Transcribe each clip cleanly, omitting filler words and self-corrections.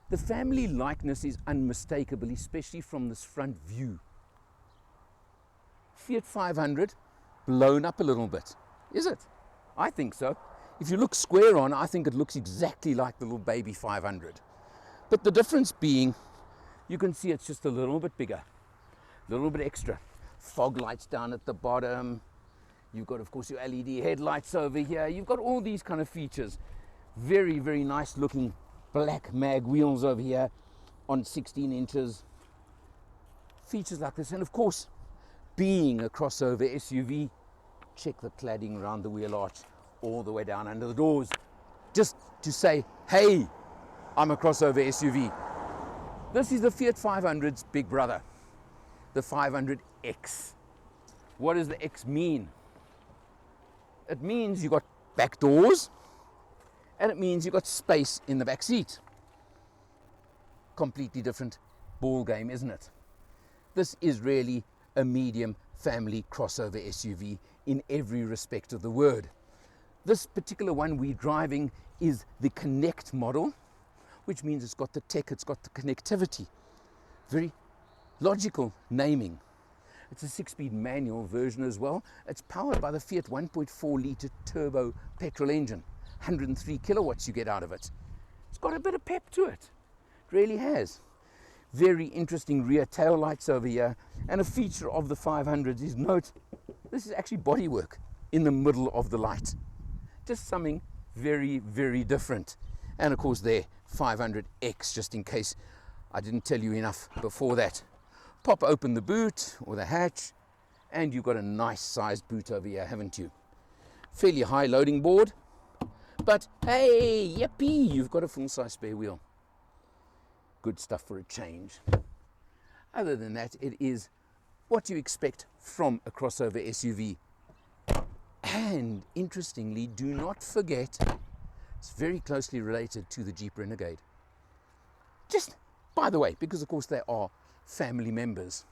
The family likeness is unmistakable, especially from this front view. Fiat 500 blown up a little bit, is it? I think so. If you look square on, I think it looks exactly like the little baby 500. But the difference being, you can see it's just a little bit bigger, a little bit extra. Fog lights down at the bottom. You've got, of course, your LED headlights over here. You've got all these kind of features. Very, very nice looking black mag wheels over here on 16 inches. Features like this. And of course, being a crossover SUV, check the cladding around the wheel arch all the way down under the doors. Just to say, hey, I'm a crossover SUV. This is the Fiat 500's big brother, the 500X. What does the X mean? It means you've got back doors, and it means you've got space in the back seat. Completely different ball game, isn't it? This is really a medium family crossover SUV in every respect of the word. This particular one we're driving is the Connect model, which means it's got the tech, it's got the connectivity. Very logical naming. It's a 6-speed manual version as well. It's powered by the Fiat 1.4 litre turbo petrol engine. 103 kilowatts you get out of it. It's got a bit of pep to it. It really has. Very interesting rear tail lights over here. And a feature of the 500s is, note, this is actually bodywork in the middle of the light. Just something very, very different. And of course there, 500X, just in case I didn't tell you enough before that. Pop open the boot or the hatch, and you've got a nice sized boot over here, haven't you? Fairly high loading board, but hey, yippee, you've got a full-size spare wheel. Good stuff for a change. Other than that, it is what you expect from a crossover SUV. And interestingly, do not forget, it's very closely related to the Jeep Renegade. Just by the way, because of course they are family members,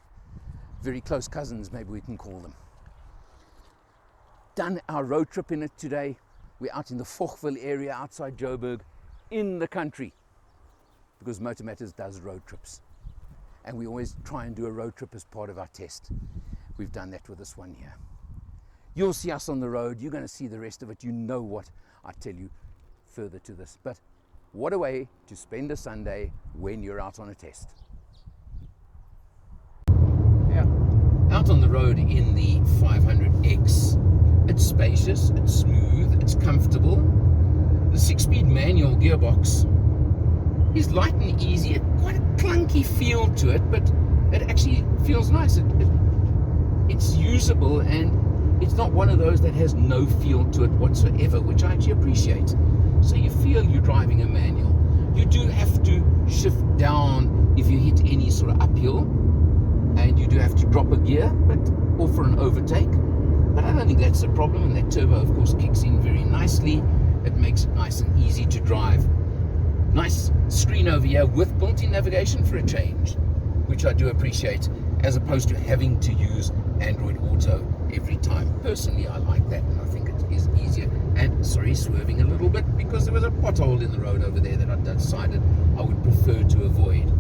very close cousins, maybe we can call them. Done our road trip in it today. We're out in the Fochville area outside Joburg, in the country, because Motor Matters does road trips, and we always try and do a road trip as part of our test. We've done that with this one here. You'll see us on the road, you're going to see the rest of it. You know what I tell you further to this, but what a way to spend a Sunday when you're out on a test. Out on the road in the 500X, it's spacious, it's smooth, it's comfortable. The 6-speed manual gearbox is light and easy, quite a clunky feel to it, but it actually feels nice. It's usable, and it's not one of those that has no feel to it whatsoever, which I actually appreciate. So you feel you're driving a manual. You do have to shift down if you hit any sort of uphill, and you do have to drop a gear, or for an overtake. But I don't think that's a problem, and that turbo, of course, kicks in very nicely. It makes it nice and easy to drive. Nice screen over here with built-in navigation for a change, which I do appreciate, as opposed to having to use Android Auto every time. Personally, I like that, and I think it is easier. And, sorry, swerving a little bit, because there was a pothole in the road over there that I decided I would prefer to avoid.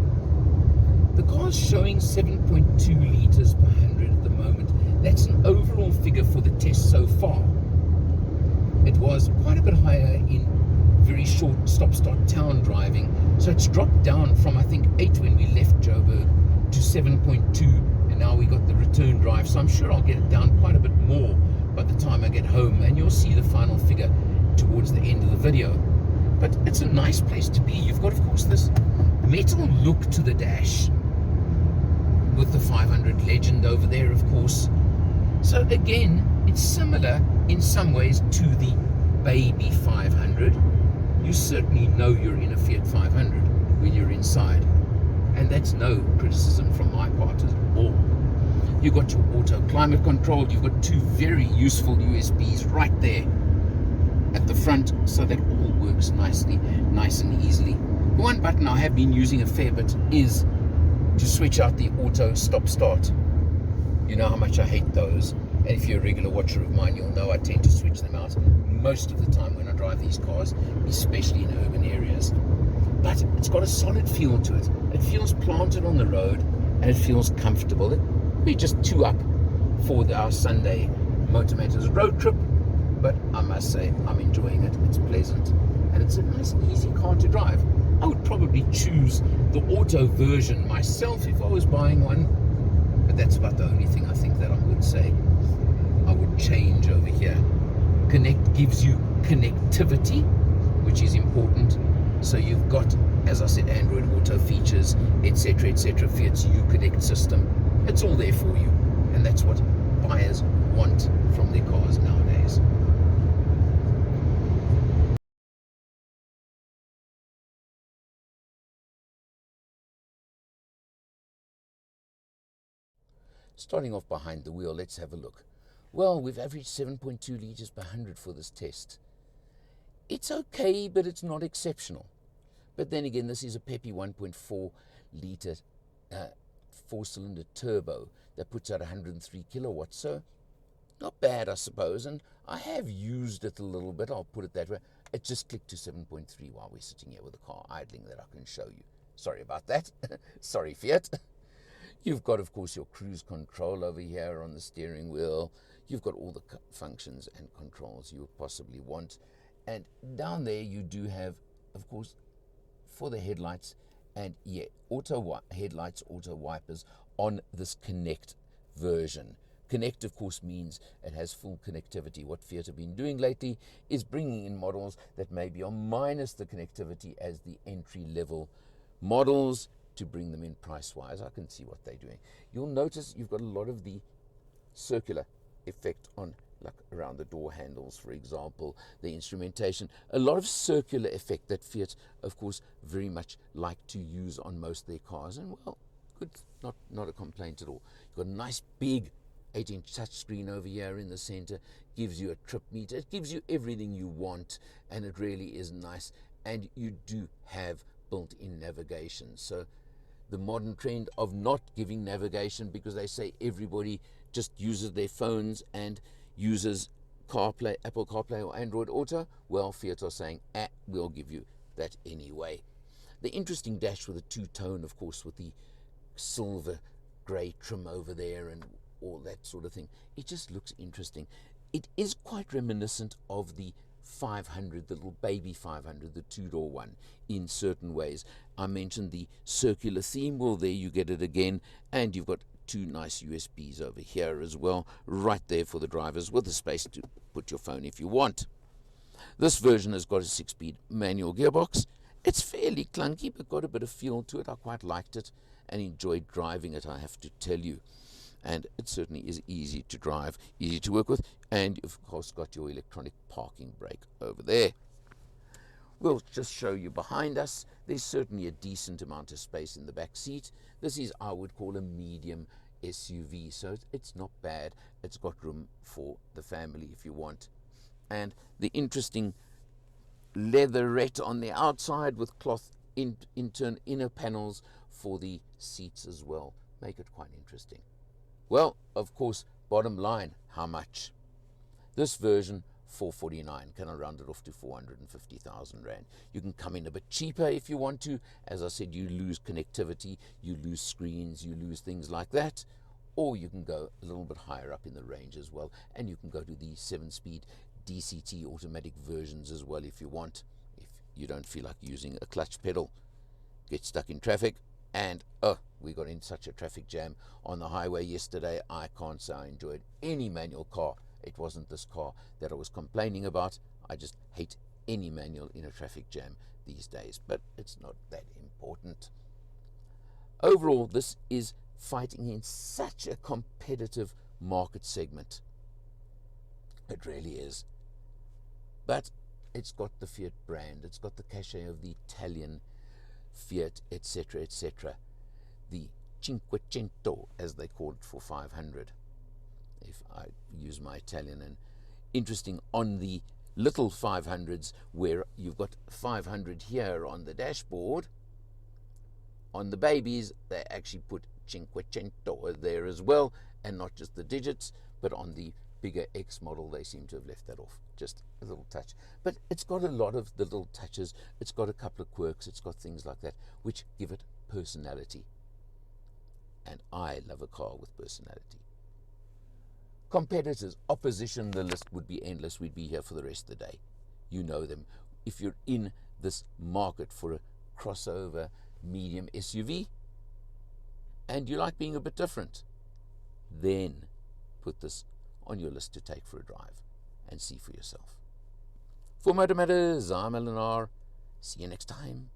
The car's showing 7.2 litres per 100 at the moment. That's an overall figure for the test so far. It was quite a bit higher in very short stop-start town driving, so it's dropped down from, I think, 8 when we left Joburg to 7.2, and now we got the return drive, so I'm sure I'll get it down quite a bit more by the time I get home, and you'll see the final figure towards the end of the video. But it's a nice place to be. You've got, of course, this metal look to the dash, with the 500 legend over there, of course. So again, it's similar in some ways to the baby 500. You certainly know you're in a Fiat 500 when you're inside, and that's no criticism from my part at all. You've got your auto climate control. You've got 2 very useful USBs right there at the front, so that all works nicely, nice and easily. The one button I have been using a fair bit is to switch out the auto stop-start. You know how much I hate those, and if you're a regular watcher of mine, you'll know I tend to switch them out most of the time when I drive these cars, especially in urban areas. but it's got a solid feel to it. It feels planted on the road, and it feels comfortable. We just two up for our Sunday Motor Matters road trip, but I must say I'm enjoying it. It's pleasant, and it's a nice, easy car to drive. I would probably choose the auto version myself if I was buying one, but that's about the only thing I think that I would say I would change over here. Connect gives you connectivity, which is important. So you've got, as I said, Android Auto features, etc., etc., Fiat's Uconnect system. It's all there for you, and that's what buyers want from their cars nowadays. Starting off behind the wheel, let's have a look. Well, we've averaged 7.2 litres per 100 for this test. It's okay, but it's not exceptional. But then again, this is a peppy 1.4 litre four-cylinder turbo that puts out 103 kilowatts. So not bad, I suppose. And I have used it a little bit, I'll put it that way. It just clicked to 7.3 while we're sitting here with the car idling that I can show you. Sorry about that. Sorry, Fiat. You've got, of course, your cruise control over here on the steering wheel. You've got all the functions and controls you would possibly want. And down there you do have, of course, for the headlights, and yeah, auto headlights, auto wipers on this Connect version. Connect, of course, means it has full connectivity. What Fiat have been doing lately is bringing in models that maybe are minus the connectivity as the entry-level models to bring them in price-wise. I can see what they're doing. You'll notice you've got a lot of the circular effect on, like around the door handles, for example, the instrumentation, a lot of circular effect that Fiat, of course, very much like to use on most of their cars. And well, good, not a complaint at all. You've got a nice big 8-inch touchscreen over here in the center, gives you a trip meter, it gives you everything you want, and it really is nice. And you do have built-in navigation. So the modern trend of not giving navigation because they say everybody just uses their phones and uses CarPlay, Apple CarPlay or Android Auto, well, Fiat are saying, we'll give you that anyway. The interesting dash with a two-tone, of course, with the silver grey trim over there and all that sort of thing. It just looks interesting. It is quite reminiscent of the 500, the little baby 500, the two-door one, in certain ways. I mentioned the circular theme. Well, there you get it again, and you've got two nice USBs over here as well, right there for the drivers, with the space to put your phone if you want. This version has got a 6-speed manual gearbox. It's fairly clunky, but got a bit of feel to it. I quite liked it and enjoyed driving it, I have to tell you. And it certainly is easy to drive, easy to work with, and of course got your electronic parking brake over there. We'll just show you behind us. There's certainly a decent amount of space in the back seat. This is, I would call, a medium SUV, so it's not bad. It's got room for the family if you want. And the interesting leatherette on the outside with cloth inner panels for the seats as well. Make it quite interesting. Well, of course, bottom line, how much? This version, 449. Can I round it off to 450,000 Rand? You can come in a bit cheaper if you want to. As I said, you lose connectivity, you lose screens, you lose things like that. Or you can go a little bit higher up in the range as well. And you can go to the 7-speed DCT automatic versions as well if you want. If you don't feel like using a clutch pedal, get stuck in traffic. And, we got in such a traffic jam on the highway yesterday. I can't say I enjoyed any manual car. It wasn't this car that I was complaining about. I just hate any manual in a traffic jam these days, but it's not that important. Overall, this is fighting in such a competitive market segment. It really is. But it's got the Fiat brand. It's got the cachet of the Italian Fiat, etc., etc. The Cinquecento, as they call it, for 500, if I use my Italian. And interesting, on the little 500s, where you've got 500 here on the dashboard, on the babies, they actually put Cinquecento there as well, and not just the digits, but on the bigger X model, they seem to have left that off, just a little touch. But it's got a lot of the little touches. It's got a couple of quirks. It's got things like that which give it personality. And I love a car with personality. Competitors, opposition, the list would be endless. We'd be here for the rest of the day. You know them. If you're in this market for a crossover medium SUV and you like being a bit different, then put this on your list to take for a drive and see for yourself. For Motor Matters, I'm Eleanor. See you next time.